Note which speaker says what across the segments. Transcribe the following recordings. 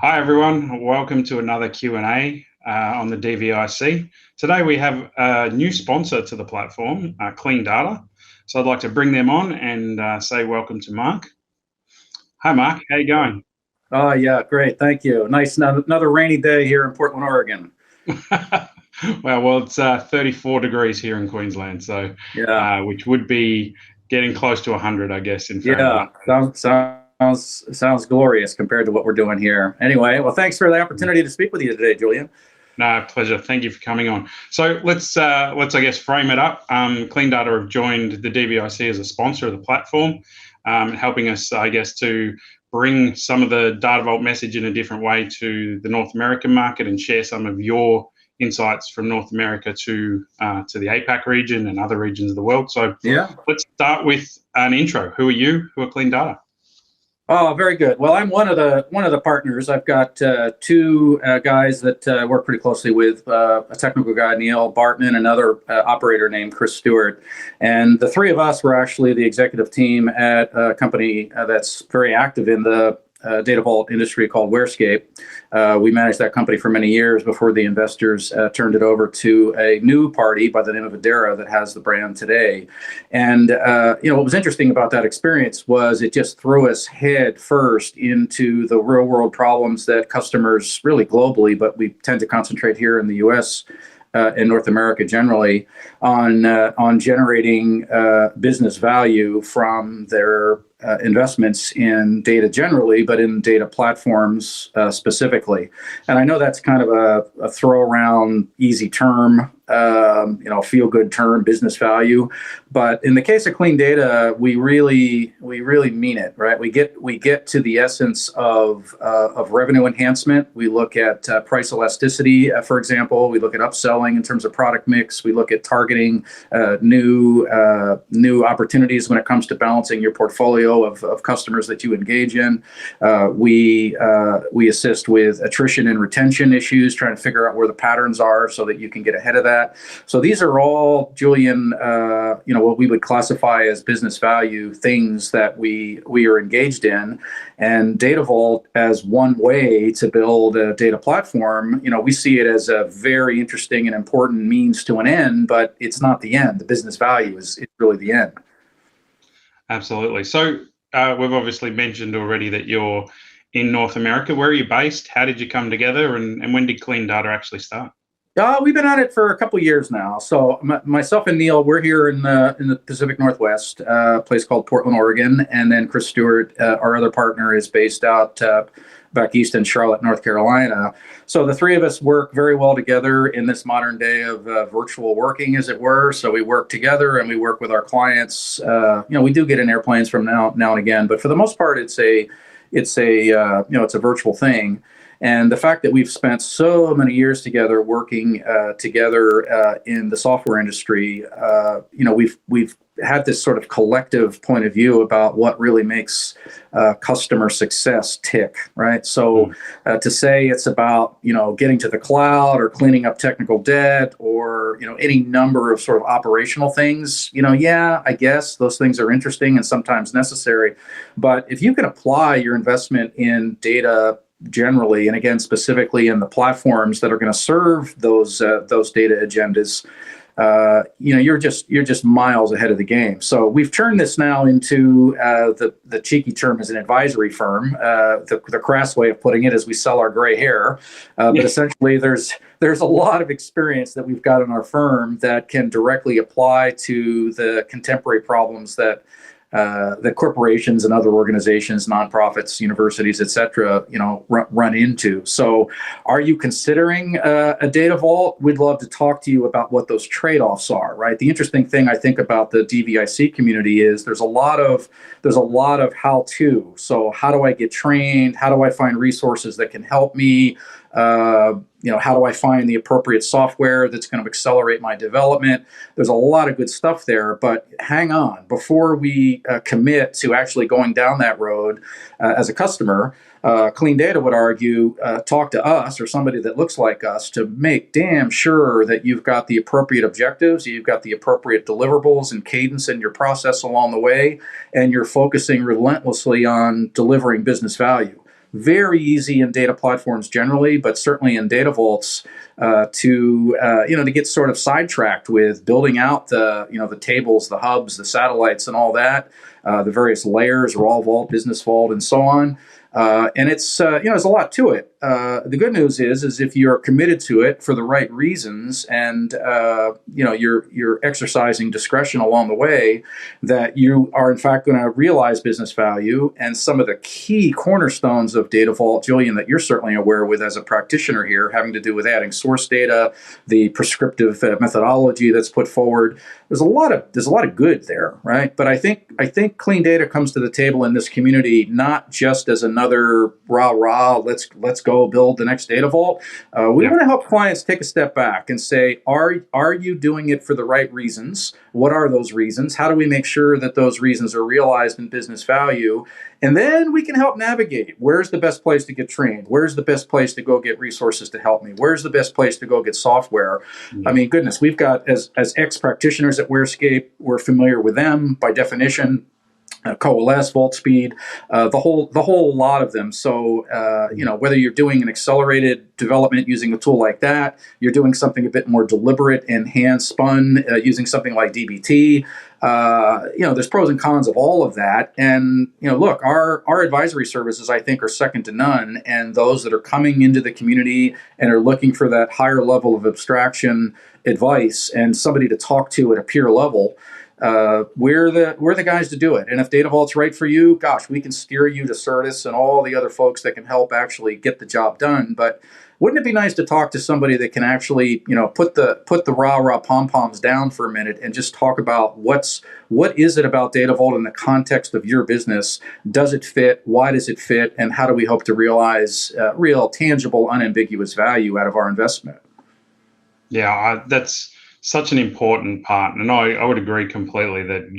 Speaker 1: Hi everyone, welcome to another Q&A on the DVIC. Today we have a new sponsor to the platform, Clean Data. So I'd like to bring them on and say welcome to Mark. Hi Mark, how you going?
Speaker 2: Oh, yeah, great. Thank you. Nice. Another rainy day here in Portland, Oregon.
Speaker 1: Well, it's 34 degrees here in Queensland, so
Speaker 2: Yeah,
Speaker 1: which would be getting close to 100, I guess, in
Speaker 2: yeah.
Speaker 1: Fahrenheit.
Speaker 2: Sounds glorious compared to what we're doing here. Anyway, well, thanks for the opportunity to speak with you today, Julian.
Speaker 1: No, pleasure. Thank you for coming on. So let's I guess frame it up. Clean Data have joined the DVIC as a sponsor of the platform, helping us, I guess, to bring some of the Data Vault message in a different way to the North American market and share some of your insights from North America to the APAC region and other regions of the world. So
Speaker 2: Yeah.
Speaker 1: let's start with an intro. Who are you? Who are Clean Data?
Speaker 2: Oh, very good. Well, I'm one of the partners. I've got two guys that work pretty closely with a technical guy, Neil Barton, and another operator named Chris Stewart. And the three of us were actually the executive team at a company that's very active in the data vault industry called Warescape. We managed that company for many years before the investors turned it over to a new party by the name of Adara that has the brand today. And what was interesting about that experience was it just threw us head first into the real world problems that customers really globally, but we tend to concentrate here in the U.S. In North America generally on generating business value from their investments in data generally, but in data platforms specifically. And I know that's kind of a throw around easy term, feel good term, business value. But in the case of Clean Data, we really mean it, right? We get to the essence of revenue enhancement. We look at price elasticity, for example. We look at upselling in terms of product mix. We look at targeting new opportunities when it comes to balancing your portfolio of customers that you engage in. We assist with attrition and retention issues, trying to figure out where the patterns are so that you can get ahead of that. So these are all, Julian, what we would classify as business value things that we are engaged in. And Data Vault as one way to build a data platform, we see it as a very interesting and important means to an end, but it's not the end. The business value is really the end.
Speaker 1: Absolutely. So we've obviously mentioned already that you're in North America. Where are you based? How did you come together? And when did Clean Data actually start?
Speaker 2: We've been at it for a couple of years now. So myself and Neil, we're here in the Pacific Northwest, a place called Portland, Oregon, and then Chris Stewart, our other partner, is based out back east in Charlotte, North Carolina. So the three of us work very well together in this modern day of virtual working, as it were. So we work together and we work with our clients. We do get in airplanes from now and again, but for the most part, it's a virtual thing. And the fact that we've spent so many years together working together in the software industry, we've had this sort of collective point of view about what really makes customer success tick, right? So to say it's about getting to the cloud or cleaning up technical debt or any number of sort of operational things, yeah, I guess those things are interesting and sometimes necessary, but if you can apply your investment in data generally, and again, specifically in the platforms that are going to serve those data agendas, you're just miles ahead of the game. So we've turned this now into the cheeky term is an advisory firm. The crass way of putting it is we sell our gray hair, but essentially there's a lot of experience that we've got in our firm that can directly apply to the contemporary problems that the corporations and other organizations, nonprofits, universities, et cetera, run into. So are you considering a data vault? We'd love to talk to you about what those trade-offs are, right? The interesting thing I think about the DVIC community is there's a lot of how-to. So how do I get trained? How do I find resources that can help me? How do I find the appropriate software that's going to accelerate my development? There's a lot of good stuff there, but hang on. Before we commit to actually going down that road as a customer, Clean Data would argue, talk to us or somebody that looks like us to make damn sure that you've got the appropriate objectives, you've got the appropriate deliverables and cadence in your process along the way, and you're focusing relentlessly on delivering business value. very easy in data platforms generally, but certainly in data vaults to get sort of sidetracked with building out the tables, the hubs, the satellites, and all that, the various layers, raw vault, business vault, and so on. And it's there's a lot to it. The good news is if you're committed to it for the right reasons, and you're exercising discretion along the way, that you are in fact going to realize business value. And some of the key cornerstones of Data Vault, Julian, that you're certainly aware with as a practitioner here, having to do with adding source data, the prescriptive methodology that's put forward. There's a lot of good there, right? But I think clean data comes to the table in this community not just as another rah, let's go build the next data vault. We want to help clients take a step back and say, are you doing it for the right reasons? What are those reasons? How do we make sure that those reasons are realized in business value? And then we can help navigate. Where's the best place to get trained? Where's the best place to go get resources to help me? Where's the best place to go get software? I mean, goodness, we've got, as ex-practitioners at Warescape, we're familiar with them by definition. Coalesce, VaultSpeed, the whole lot of them. So, whether you're doing an accelerated development using a tool like that, you're doing something a bit more deliberate and hand-spun using something like DBT. There's pros and cons of all of that. And, look, our advisory services, I think, are second to none. And those that are coming into the community and are looking for that higher level of abstraction advice and somebody to talk to at a peer level, we're the guys to do it. And if Data Vault's right for you, gosh, we can steer you to Certus and all the other folks that can help actually get the job done. But wouldn't it be nice to talk to somebody that can actually, put the rah pom-poms down for a minute and just talk about what is it about Data Vault in the context of your business? Does it fit? Why does it fit? And how do we hope to realize real, tangible, unambiguous value out of our investment?
Speaker 1: Yeah, that's such an important part, and I would agree completely that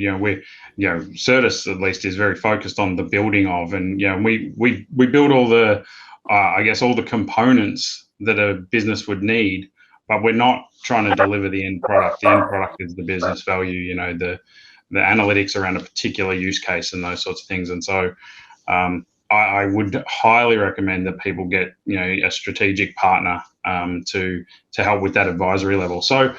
Speaker 1: Certus at least is very focused on the building of, and we build all the all the components that a business would need, but we're not trying to deliver the end product. The end product is the business value, the analytics around a particular use case and those sorts of things. And so I would highly recommend that people get a strategic partner to help with that advisory level. So,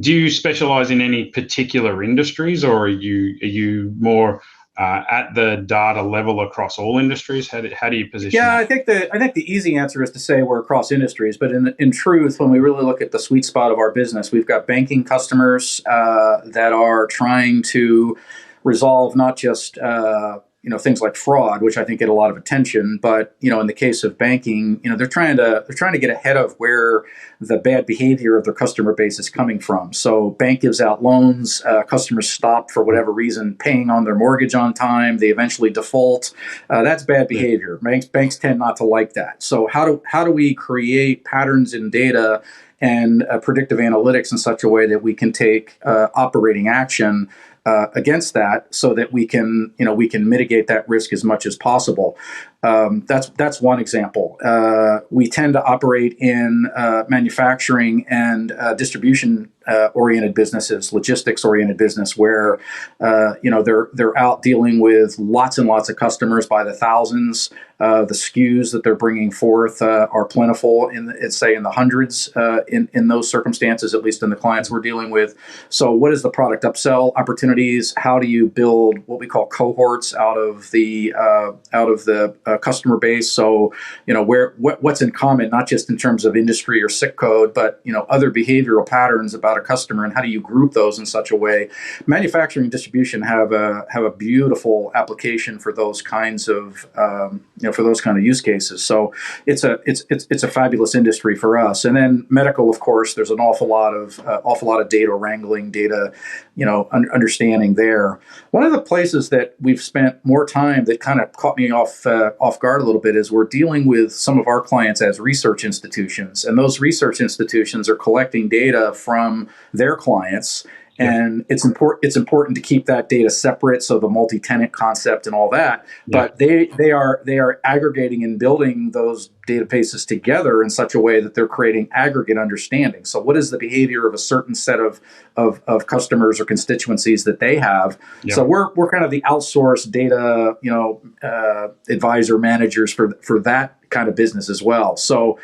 Speaker 1: do you specialize in any particular industries, or are you more at the data level across all industries? How do you position?
Speaker 2: Yeah, I think the easy answer is to say we're across industries. But in truth, when we really look at the sweet spot of our business, we've got banking customers that are trying to resolve not just things like fraud, which I think get a lot of attention, but in the case of banking, they're trying to get ahead of where the bad behavior of their customer base is coming from. So bank gives out loans, customers stop for whatever reason paying on their mortgage on time, they eventually default. That's bad behavior. Banks tend not to like that. So how do we create patterns in data and predictive analytics in such a way that we can take operating action against that, so that we can mitigate that risk as much as possible. That's one example. We tend to operate in manufacturing and distribution oriented businesses, logistics oriented business, where they're out dealing with lots and lots of customers by the thousands. The SKUs that they're bringing forth are plentiful in the hundreds in those circumstances, at least in the clients we're dealing with. So what is the product upsell opportunities? How do you build what we call cohorts out of the customer base? So what's in common, not just in terms of industry or SIC code, but other behavioral patterns about a customer, and how do you group those in such a way? Manufacturing and distribution have a beautiful application for those kinds of use cases. So it's a fabulous industry for us. And then medical, of course, there's an awful lot of data wrangling, data understanding there. One of the places that we've spent more time that kind of caught me off guard a little bit is we're dealing with some of our clients as research institutions, and those research institutions are collecting data from their clients and it's important to keep that data separate, so the multi-tenant concept and all that. But they are aggregating and building those databases together in such a way that they're creating aggregate understanding. So what is the behavior of a certain set of customers or constituencies that they have? So we're kind of the outsourced data, advisor managers for that kind of business as well. So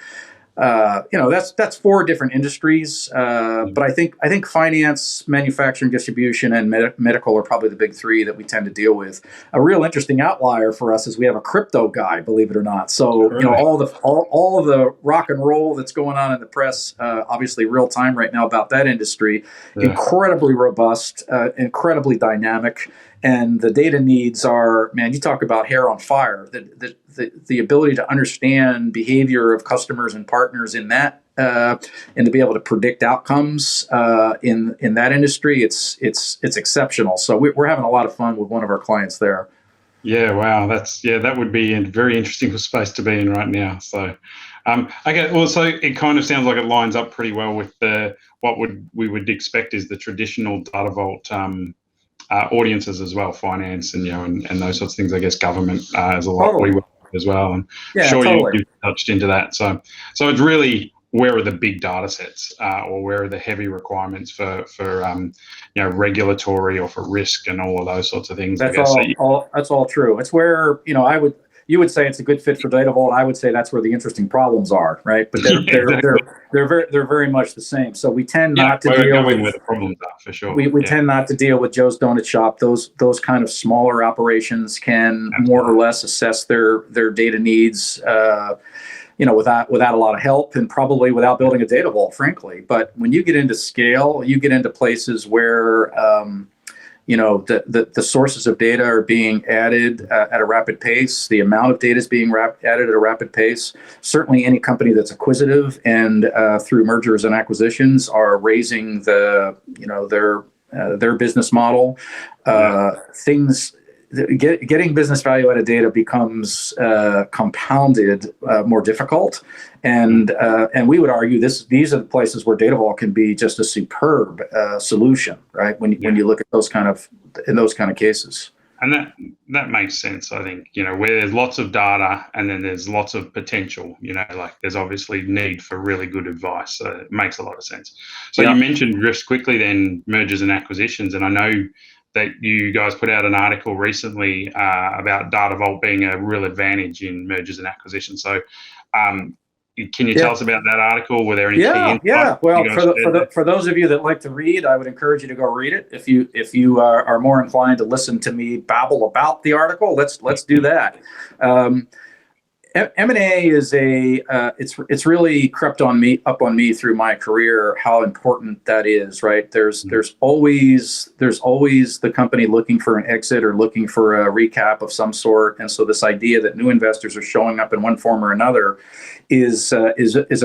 Speaker 2: that's 4 different industries, but I think finance, manufacturing, distribution, and medical are probably the big 3 that we tend to deal with. A real interesting outlier for us is we have a crypto guy, believe it or not. So all of the rock and roll that's going on in the press, obviously real time right now about that industry, incredibly robust, incredibly dynamic. And the data needs are, man, you talk about hair on fire. The ability to understand behavior of customers and partners in that, and to be able to predict outcomes in that industry, it's exceptional. So we're having a lot of fun with one of our clients there.
Speaker 1: Yeah, wow, that would be a very interesting space to be in right now. So, okay, well, so it kind of sounds like it lines up pretty well with what we would expect is the traditional data vault audiences as well, finance and and those sorts of things. I guess government is a lot we work with as well, and you've touched into that. So it's really, where are the big data sets, or where are the heavy requirements for regulatory or for risk and all of those sorts of things.
Speaker 2: That's all true. It's where you would say it's a good fit for data vault. I would say that's where the interesting problems are, right? But they're very much the same. So we tend not to deal with
Speaker 1: where the problems are, for sure.
Speaker 2: We tend not to deal with Joe's Donut Shop. Those kind of smaller operations can more or less assess their data needs, without a lot of help, and probably without building a data vault, frankly. But when you get into scale, you get into places where the sources of data are being added at a rapid pace. The amount of data is being added at a rapid pace. Certainly, any company that's acquisitive and through mergers and acquisitions are raising their business model. Getting business value out of data becomes compounded more difficult, and we would argue these are the places where data vault can be just a superb solution, right? When you look at those kind of cases.
Speaker 1: And that makes sense, I think, where there's lots of data and then there's lots of potential, like there's obviously need for really good advice. So it makes a lot of sense. So you mentioned just quickly then mergers and acquisitions, and I know that you guys put out an article recently about data vault being a real advantage in mergers and acquisitions. So can you tell us about that article? Were there any key insights?
Speaker 2: Yeah. Well, for those of you that like to read, I would encourage you to go read it. If you are more inclined to listen to me babble about the article, let's do that. M&A is it's really crept up on me through my career how important that is, right? There's always the company looking for an exit or looking for a recap of some sort, and so this idea that new investors are showing up in one form or another is a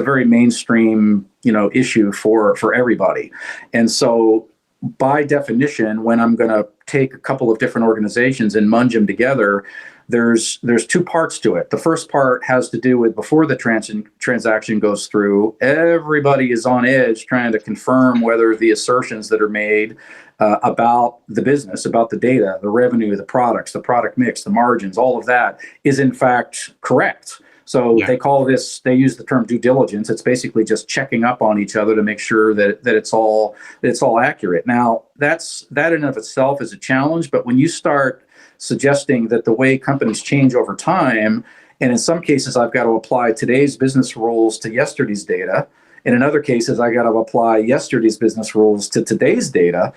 Speaker 2: very mainstream issue for everybody, and so by definition, when I'm going to take a couple of different organizations and munge them together, there's 2 parts to it. The first part has to do with before the transaction goes through, everybody is on edge trying to confirm whether the assertions that are made about the business, about the data, the revenue, the products, the product mix, the margins, all of that is in fact correct. So they use the term due diligence. It's basically just checking up on each other to make sure that it's all accurate. Now, that in and of itself is a challenge, but when you start suggesting that the way companies change over time, and in some cases I've got to apply today's business rules to yesterday's data, and in other cases I got to apply yesterday's business rules to today's data,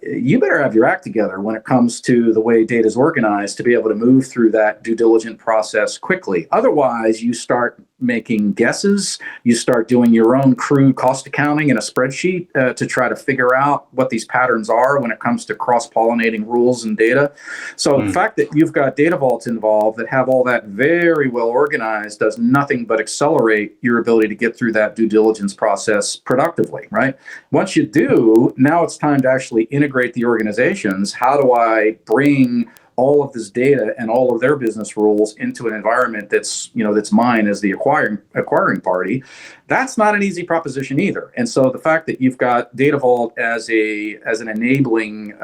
Speaker 2: you better have your act together when it comes to the way data is organized to be able to move through that due diligence process quickly. Otherwise, you start making guesses, you start doing your own crude cost accounting in a spreadsheet to try to figure out what these patterns are when it comes to cross-pollinating rules and data. So the fact that you've got data vaults involved that have all that very well organized does nothing but accelerate your ability to get through that due diligence process productively, right? Once you do, now it's time to actually integrate the organizations. How do I bring all of this data and all of their business rules into an environment that's, that's mine as the acquiring party. That's not an easy proposition either. And so the fact that you've got Data Vault as an enabling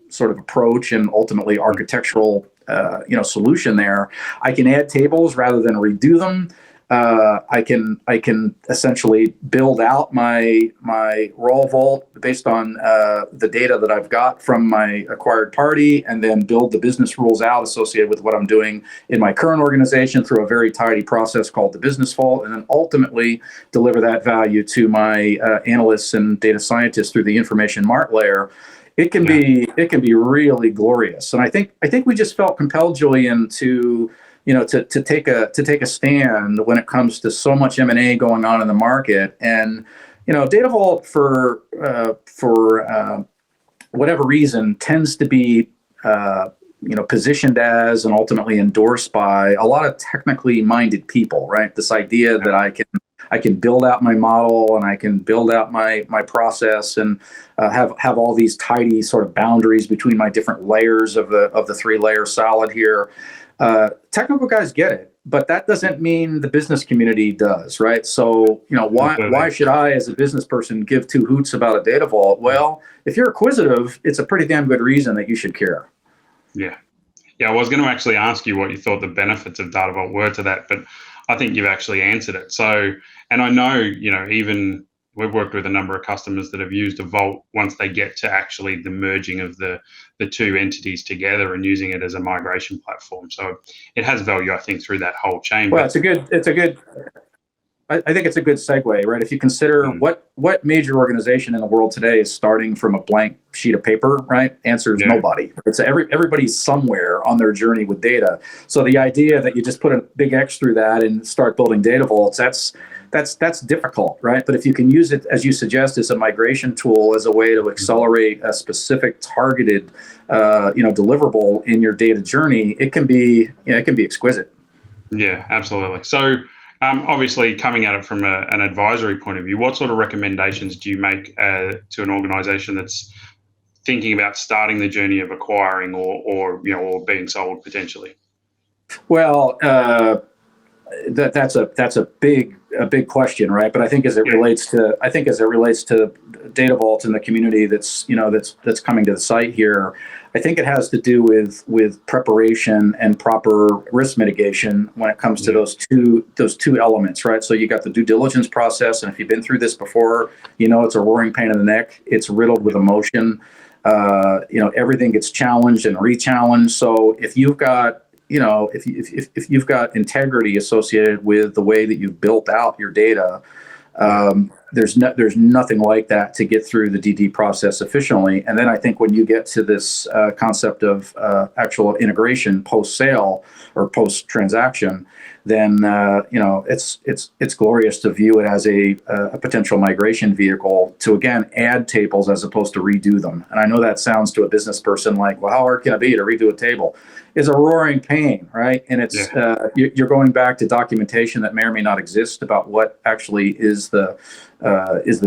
Speaker 2: sort of approach and ultimately architectural solution there, I can add tables rather than redo them. I can essentially build out my raw vault based on the data that I've got from my acquired party, and then build the business rules out associated with what I'm doing in my current organization through a very tidy process called the business vault, and then ultimately deliver that value to my analysts and data scientists through the information mart layer. It can be really glorious, and I think we just felt compelled, Julian, to take a stand when it comes to so much M&A going on in the market. And Data Vault for whatever reason tends to be positioned as and ultimately endorsed by a lot of technically minded people, right? This idea that I can build out my model and I can build out my process and have all these tidy sort of boundaries between my different layers of the 3-layer solid here. Technical guys get it, but that doesn't mean the business community does, right? So, why should I, as a business person, give two hoots about a Data Vault? Well, if you're acquisitive, it's a pretty damn good reason that you should care.
Speaker 1: Yeah. I was going to actually ask you what you thought the benefits of Data Vault were to that, but I think you've actually answered it. So, and I know, even we've worked with a number of customers that have used a Vault once they get to actually the merging of the two entities together and using it as a migration platform. So it has value, I think, through that whole chain.
Speaker 2: Well, I think it's a good segue, right? If you consider what major organization in the world today is starting from a blank sheet of paper, right? Answer is nobody. It's everybody's somewhere on their journey with data. So the idea that you just put a big X through that and start building data vaults, that's difficult, right? But if you can use it, as you suggest, as a migration tool, as a way to accelerate a specific targeted, deliverable in your data journey, it can be exquisite.
Speaker 1: Yeah, absolutely. So, obviously, coming at it from an advisory point of view, what sort of recommendations do you make to an organisation that's thinking about starting the journey of acquiring or being sold potentially?
Speaker 2: Well, that's a big question, right? But I think as it relates to Data Vault and the community that's coming to the site here, I think it has to do with preparation and proper risk mitigation when it comes to those two elements, right? So you got the due diligence process, and if you've been through this before, it's a roaring pain in the neck. It's riddled with emotion. Everything gets challenged and re-challenged. So if you've got if you've got integrity associated with the way that you've built out your data, there's nothing like that to get through the DD process efficiently. And then I think when you get to this concept of actual integration post-sale or post-transaction, then it's glorious to view it as a potential migration vehicle to, again, add tables as opposed to redo them. And I know that sounds to a business person like, well, how hard can it be to redo a table? It's a roaring pain, right? And it's you're going back to documentation that may or may not exist about what actually is the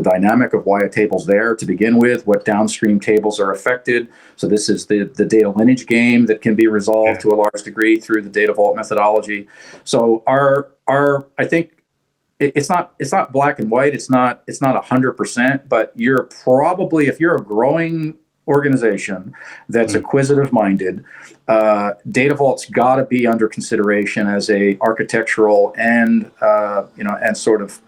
Speaker 2: dynamic of why a table's there to begin with, what downstream tables are affected. So this is the data lineage game that can be resolved to a large degree through the Data Vault methodology. So I think it's not black and white. It's not 100%, but you're probably, if you're a growing organization that's acquisitive minded, Data Vault's got to be under consideration as a architectural and sort of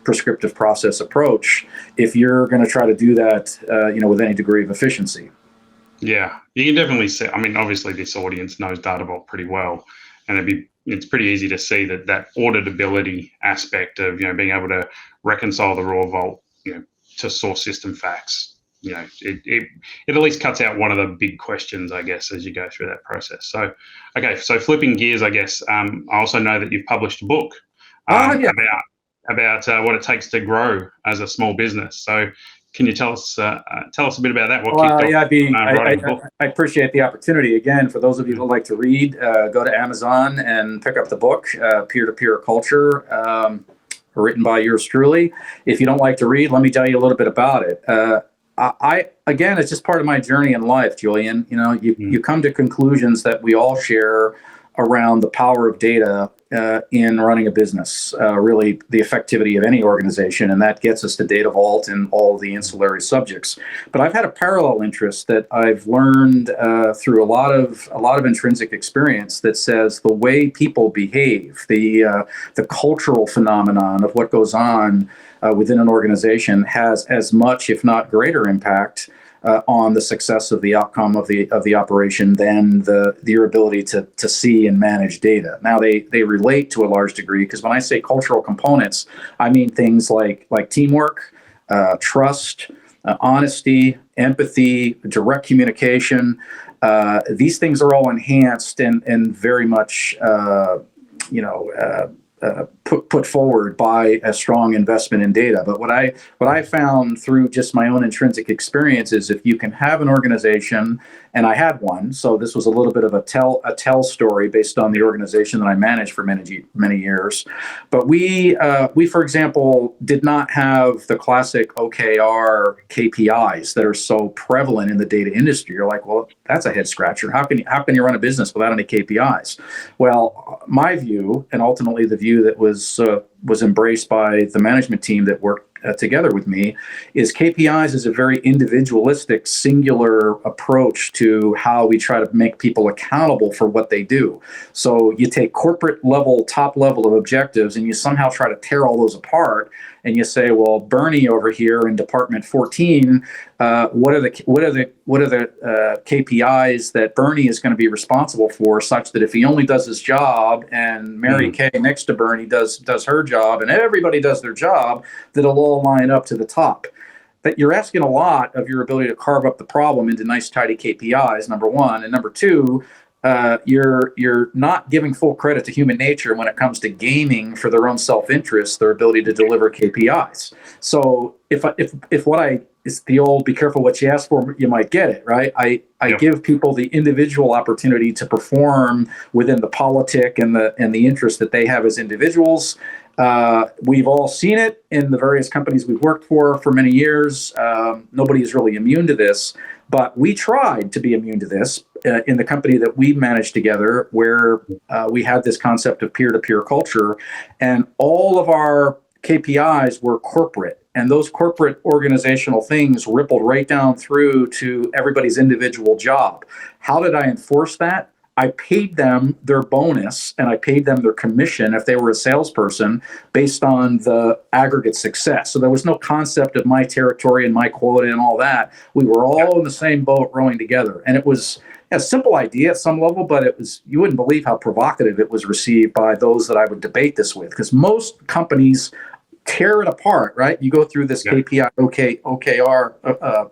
Speaker 2: prescriptive process approach if you're going to try to do that with any degree of efficiency.
Speaker 1: Yeah, you can definitely see. I mean, obviously this audience knows Data Vault pretty well, and it's pretty easy to see that auditability aspect of being able to reconcile the raw vault to source system facts. It at least cuts out one of the big questions, I guess, as you go through that process. So, okay, so flipping gears, I guess, I also know that you've published a book about what it takes to grow as a small business. So, can you tell us a bit about that?
Speaker 2: I appreciate the opportunity. Again, for those of you who like to read, go to Amazon and pick up the book, Peer-to-Peer Culture, written by yours truly. If you don't like to read, let me tell you a little bit about it. Again, it's just part of my journey in life, Julian. You come to conclusions that we all share around the power of data in running a business, really the effectivity of any organization, and that gets us to Data Vault and all the ancillary subjects. But I've had a parallel interest that I've learned through a lot of intrinsic experience that says the way people behave, the cultural phenomenon of what goes on within an organization has as much, if not greater, impact on the success of the outcome of the operation than your ability to see and manage data. Now they relate to a large degree, because when I say cultural components, I mean things like teamwork, trust, honesty, empathy, direct communication. These things are all enhanced and very much put forward by a strong investment in data. But what I found through just my own intrinsic experience is, if you can have an organization, and I had one, so this was a little bit of a tell story based on the organization that I managed for many years. But we for example did not have the classic OKR KPIs that are so prevalent in the data industry. You're like, well, that's a head scratcher. How can you run a business without any KPIs? Well, my view, and ultimately the view that was embraced by the management team that worked together with me, is KPIs is a very individualistic, singular approach to how we try to make people accountable for what they do. So you take corporate level, top level of objectives, and you somehow try to tear all those apart, and you say, well, Bernie over here in Department 14, what are the KPIs that Bernie is going to be responsible for, such that if he only does his job and Mary Kay next to Bernie does her job and everybody does their job, that it'll all line up to the top. That you're asking a lot of your ability to carve up the problem into nice, tidy KPIs, number one. And number two, you're not giving full credit to human nature when it comes to gaming for their own self-interest, their ability to deliver KPIs. So it's the old, be careful what you ask for, you might get it, right? I give people the individual opportunity to perform within the politic and the interest that they have as individuals. We've all seen it in the various companies we've worked for many years. Nobody is really immune to this, but we tried to be immune to this in the company that we managed together, where we had this concept of peer-to-peer culture, and all of our KPIs were corporate. And those corporate organizational things rippled right down through to everybody's individual job. How did I enforce that? I paid them their bonus and I paid them their commission if they were a salesperson based on the aggregate success. So there was no concept of my territory and my quota and all that. We were all in the same boat rowing together. And it was a simple idea at some level, but you wouldn't believe how provocative it was received by those that I would debate this with, because most companies tear it apart, right? You go through this KPI, OKR,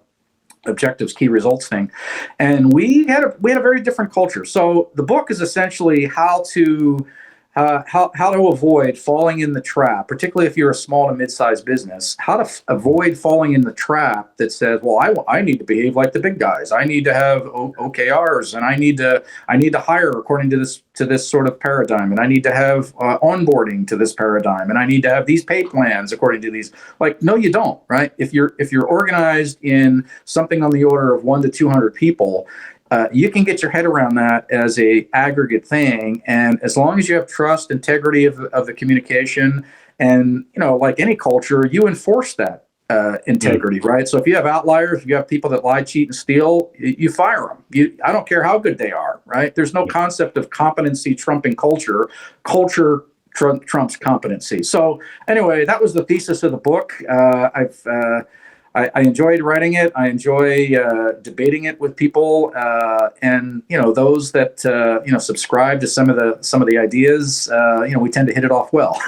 Speaker 2: objectives, key results thing, and we had a very different culture. So the book is essentially how to avoid falling in the trap, particularly if you're a small to mid-sized business. How to avoid falling in the trap that says, well, I need to behave like the big guys. I need to have OKRs, and I need to hire according to this sort of paradigm, and I need to have onboarding to this paradigm, and I need to have these pay plans according to these. Like, no, you don't, right? If you're organized in something on the order of 1 to 200 people, you can get your head around that as a aggregate thing, and as long as you have trust, integrity of the communication, and like any culture, you enforce that integrity, right? So if you have outliers, if you have people that lie, cheat, and steal, you fire them. I don't care how good they are, right? There's no concept of competency trumping culture. Culture trumps competency. So anyway, that was the thesis of the book. I enjoyed writing it. I enjoy debating it with people, and those that subscribe to some of the ideas. We tend to hit it off well.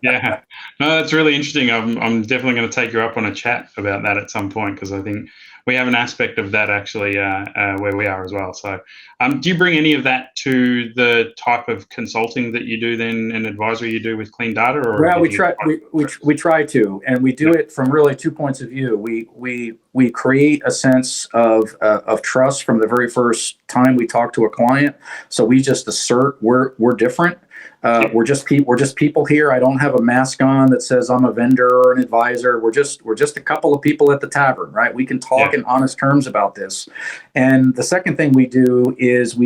Speaker 1: Yeah, no, that's really interesting. I'm definitely going to take you up on a chat about that at some point, because I think we have an aspect of that actually where we are as well. So, do you bring any of that to the type of consulting that you do then, and advisory you do with Clean Data? Or
Speaker 2: well, we try to, and we do it from really 2 points of view. We create a sense of trust from the very first time we talk to a client. So we just assert we're different. We're just people here. I don't have a mask on that says I'm a vendor or an advisor. We're just a couple of people at the tavern, right? We can talk in honest terms about this. And the second thing we do is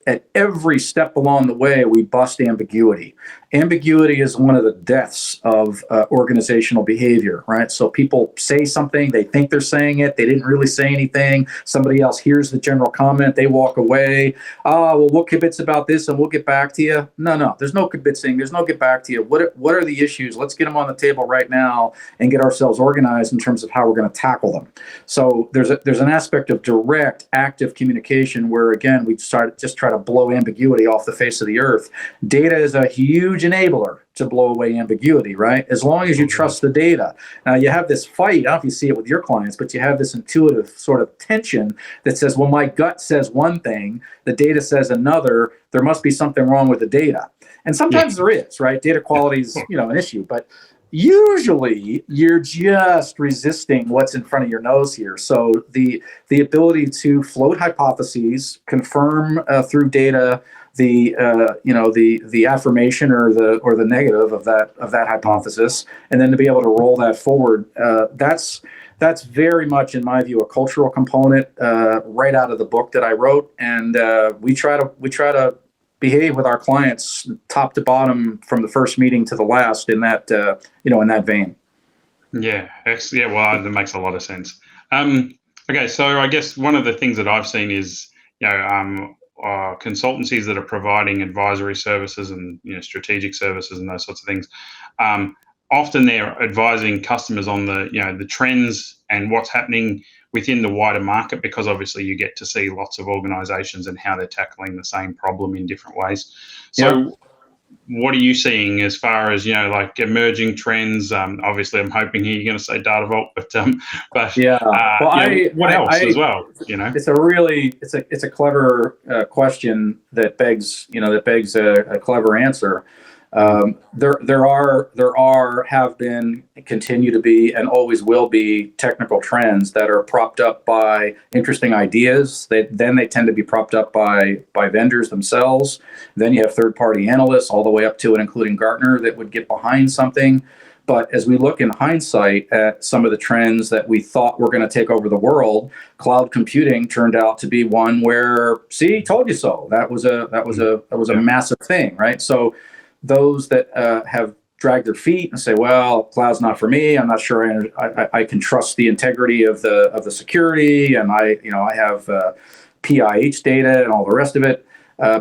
Speaker 2: at every step along the way, we bust ambiguity. Ambiguity is one of the deaths of organizational behavior, right? So people say something, they think they're saying it, they didn't really say anything. Somebody else hears the general comment, they walk away. Well, we'll kibitz about this and we'll get back to you. No, there's no kibitzing, there's no get back to you. What are the issues? Let's get them on the table right now and get ourselves organized in terms of how we're going to tackle them. So there's an aspect of direct, active communication where, again, we just try to blow ambiguity off the face of the earth. Data is a huge enabler to blow away ambiguity, right? As long as you trust the data. Now, you have this fight, I don't know if you see it with your clients, but you have this intuitive sort of tension that says, well, my gut says one thing, the data says another, there must be something wrong with the data. And sometimes there is, right? Data quality is, an issue, but usually you're just resisting what's in front of your nose here. So the ability to float hypotheses, confirm through data the affirmation or the negative of that hypothesis, and then to be able to roll that forward, that's very much, in my view, a cultural component right out of the book that I wrote, and we try to behave with our clients top to bottom from the first meeting to the last in that in that vein.
Speaker 1: Yeah, well, that makes a lot of sense. Okay, so I guess one of the things that I've seen is consultancies that are providing advisory services and strategic services and those sorts of things. Often they're advising customers on the trends and what's happening within the wider market, because obviously you get to see lots of organizations and how they're tackling the same problem in different ways. So what are you seeing as far as like emerging trends? Obviously I'm hoping here you're going to say Data Vault, but what else as well?
Speaker 2: It's a clever question that begs a clever answer. There have been, continue to be, and always will be technical trends that are propped up by interesting ideas. They tend to be propped up by vendors themselves. Then you have third-party analysts all the way up to and including Gartner that would get behind something. But as we look in hindsight at some of the trends that we thought were going to take over the world, cloud computing turned out to be one where, see, told you so. That was a massive thing, right? So those that have dragged their feet and say, well, cloud's not for me. I'm not sure I can trust the integrity of the security, and I have PIH data and all the rest of it.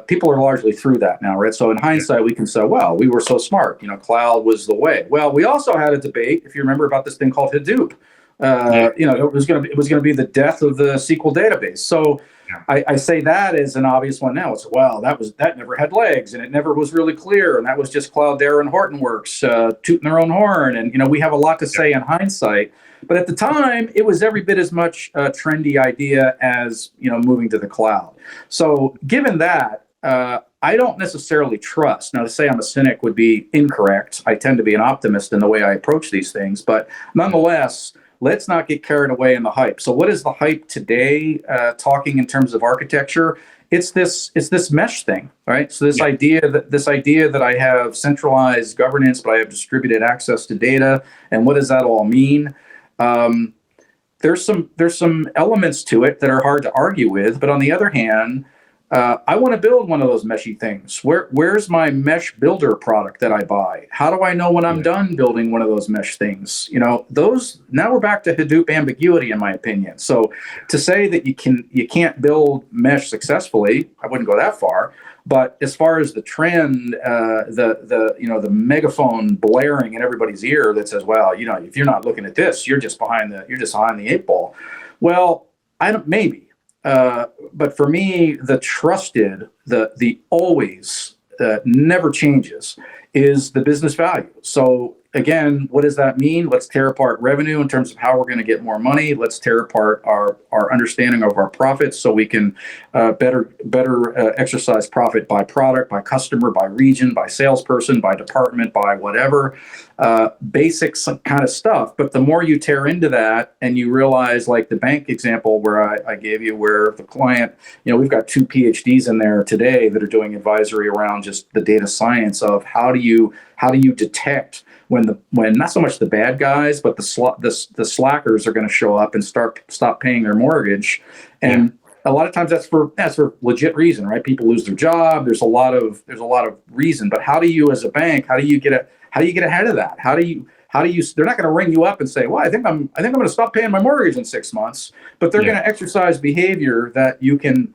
Speaker 2: People are largely through that now, right? So in hindsight, we can say, well, we were so smart. Cloud was the way. Well, we also had a debate, if you remember, about this thing called Hadoop. It was going to be the death of the SQL database. So I say that as an obvious one now. It's, well, that never had legs, and it never was really clear, and that was just Cloudera and Hortonworks tooting their own horn. And we have a lot to say in hindsight, but at the time, it was every bit as much a trendy idea as moving to the cloud. So given that, I don't necessarily trust. Now, to say I'm a cynic would be incorrect. I tend to be an optimist in the way I approach these things, but nonetheless, let's not get carried away in the hype. So what is the hype today, talking in terms of architecture? It's this mesh thing, right? So this idea that I have centralized governance, but I have distributed access to data. And what does that all mean? There's some elements to it that are hard to argue with. But on the other hand, I want to build one of those meshy things. Where's my mesh builder product that I buy? How do I know when I'm done building one of those mesh things? Now we're back to Hadoop ambiguity, in my opinion. So to say that you can't build mesh successfully, I wouldn't go that far. But as far as the trend, the megaphone blaring in everybody's ear that says, well, if you're not looking at this, you're just behind the eight ball. Well, maybe. But for me, the trusted, the always, never changes is the business value. So again, what does that mean? Let's tear apart revenue in terms of how we're going to get more money. Let's tear apart our understanding of our profits so we can better exercise profit by product, by customer, by region, by salesperson, by department, by whatever. Basics kind of stuff. But the more you tear into that and you realize, like the bank example where I gave you, where the client, we've got 2 PhDs in there today that are doing advisory around just the data science of how do you detect when not so much the bad guys, but the slackers are going to show up and stop paying their mortgage. And a lot of times that's for legit reason, right? People lose their job. There's a lot of reason. But how do you, as a bank, how do you get ahead of that? How do you, they're not going to ring you up and say, well, I think I'm going to stop paying my mortgage in 6 months, but they're going to exercise behavior that you can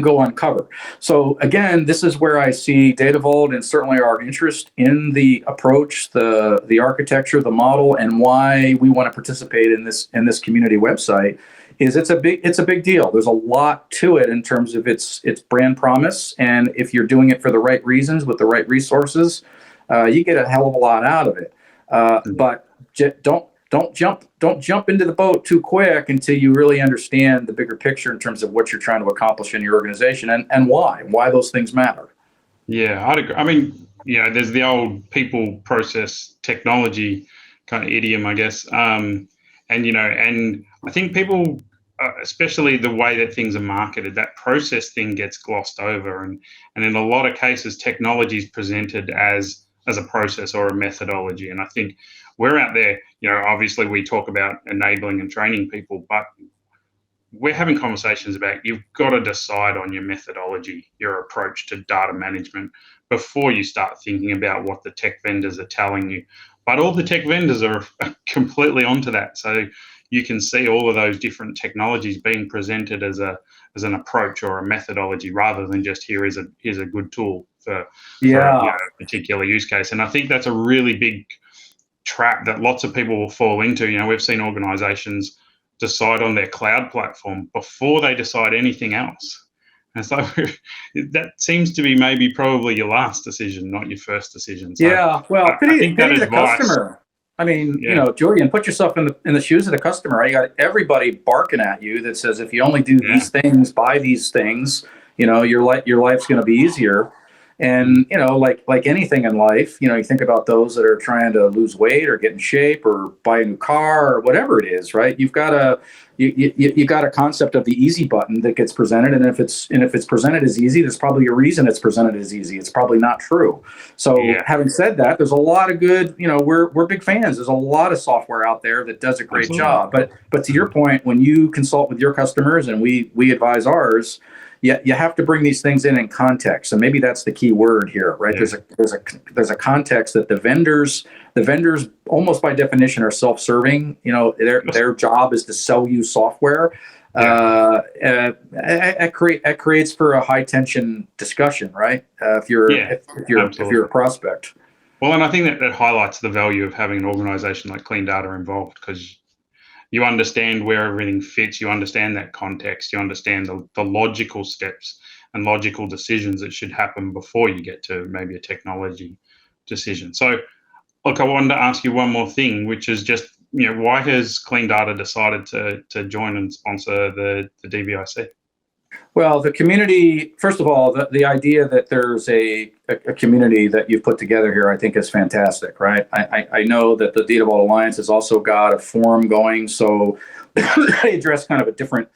Speaker 2: go uncover. So again, this is where I see Data Vault and certainly our interest in the approach, the architecture, the model, and why we want to participate in this community website. It's a big deal. There's a lot to it in terms of its brand promise, and if you're doing it for the right reasons with the right resources, you get a hell of a lot out of it. But don't jump into the boat too quick until you really understand the bigger picture in terms of what you're trying to accomplish in your organization and why those things matter.
Speaker 1: Yeah, I'd agree. I mean, there's the old people, process, technology kind of idiom, I guess. And I think people, especially the way that things are marketed, that process thing gets glossed over. And in a lot of cases, technology is presented as a process or a methodology. And I think we're out there, obviously we talk about enabling and training people, but we're having conversations about you've got to decide on your methodology, your approach to data management before you start thinking about what the tech vendors are telling you. But all the tech vendors are completely onto that. So you can see all of those different technologies being presented as an approach or a methodology rather than just here's a good tool for a particular use case. And I think that's a really big trap that lots of people will fall into. We've seen organizations decide on their cloud platform before they decide anything else. And so that seems to be maybe probably your last decision, not your first decision. So
Speaker 2: pity the customer. I mean, Julian, put yourself in the shoes of the customer. You got everybody barking at you that says, if you only do these things, buy these things, your life's going to be easier. And, like anything in life, you think about those that are trying to lose weight or get in shape or buy a new car or whatever it is, right? You've got a concept of the easy button that gets presented. And if it's presented as easy, there's probably a reason it's presented as easy. It's probably not true. So having said that, there's a lot of good, we're big fans. There's a lot of software out there that does a great job. But to your point, when you consult with your customers and we advise ours, you have to bring these things in context, and maybe that's the key word here, right? Yeah. There's a context that the vendors almost by definition are self-serving. Their job is to sell you software. It creates for a high tension discussion, right? If you're a prospect.
Speaker 1: Well, and I think that highlights the value of having an organization like Clean Data involved, because you understand where everything fits, you understand that context, you understand the logical steps and logical decisions that should happen before you get to maybe a technology decision. So, look, I wanted to ask you one more thing, which is just, why has Clean Data decided to join and sponsor the DVIC?
Speaker 2: Well, the community, first of all, the idea that there's a community that you've put together here, I think is fantastic, right? I know that the Data Vault Alliance has also got a forum going, so they address kind of a different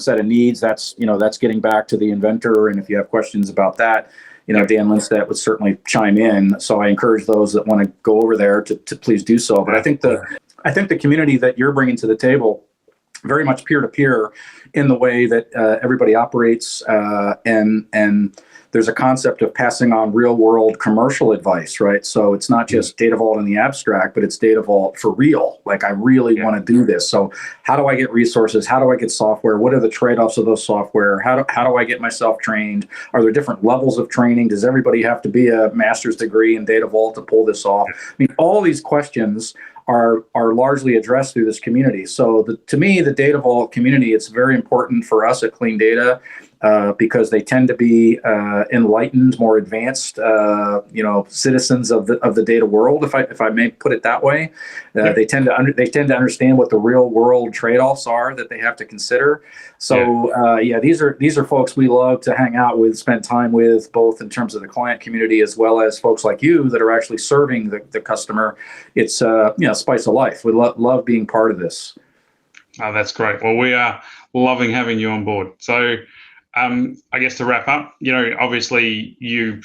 Speaker 2: set of needs. That's getting back to the inventor, and if you have questions about that, Dan Lindstedt would certainly chime in. So I encourage those that want to go over there to please do so. But I think the community that you're bringing to the table, very much peer-to-peer in the way that everybody operates, and there's a concept of passing on real-world commercial advice, right? So it's not just Data Vault in the abstract, but it's Data Vault for real. Like, I really want to do this. So how do I get resources? How do I get software? What are the trade-offs of those software? How do I get myself trained? Are there different levels of training? Does everybody have to be a master's degree in Data Vault to pull this off? I mean, all these questions are largely addressed through this community. So to me, the Data Vault community, it's very important for us at Clean Data because they tend to be enlightened, more advanced, citizens of the data world, if I may put it that way. They tend to understand what the real world trade-offs are that they have to consider. So these are folks we love to hang out with, spend time with, both in terms of the client community as well as folks like you that are actually serving the customer. It's spice of life. We love being part of this.
Speaker 1: Oh, that's great. Well, we are loving having you on board. So, I guess to wrap up, obviously you're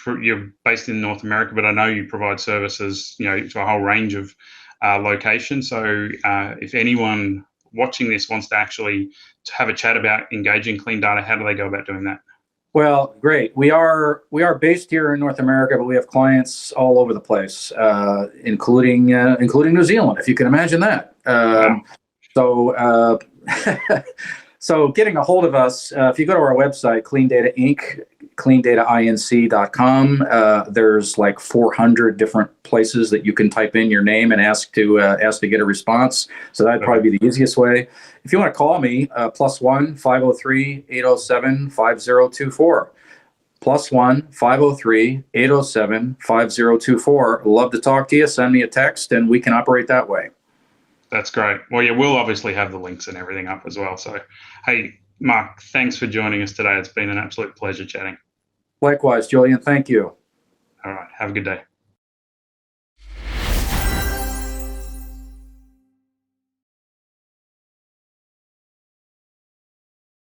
Speaker 1: based in North America, but I know you provide services, to a whole range of locations. So, if anyone watching this wants to actually have a chat about engaging clean data, how do they go about doing that?
Speaker 2: Well, great. We are based here in North America, but we have clients all over the place, including New Zealand, if you can imagine that.
Speaker 1: Wow.
Speaker 2: So, so getting a hold of us, if you go to our website, Clean Data Inc., cleandatainc.com, there's like 400 different places that you can type in your name and ask to get a response. So that'd probably be the easiest way. If you want to call me, +1 503 807 5024. +1 503 807 5024. Love to talk to you. Send me a text, and we can operate that way.
Speaker 1: That's great. Well, yeah, we'll obviously have the links and everything up as well. So, hey, Mark, thanks for joining us today. It's been an absolute pleasure chatting.
Speaker 2: Likewise, Julian. Thank you.
Speaker 1: All right. Have a good day.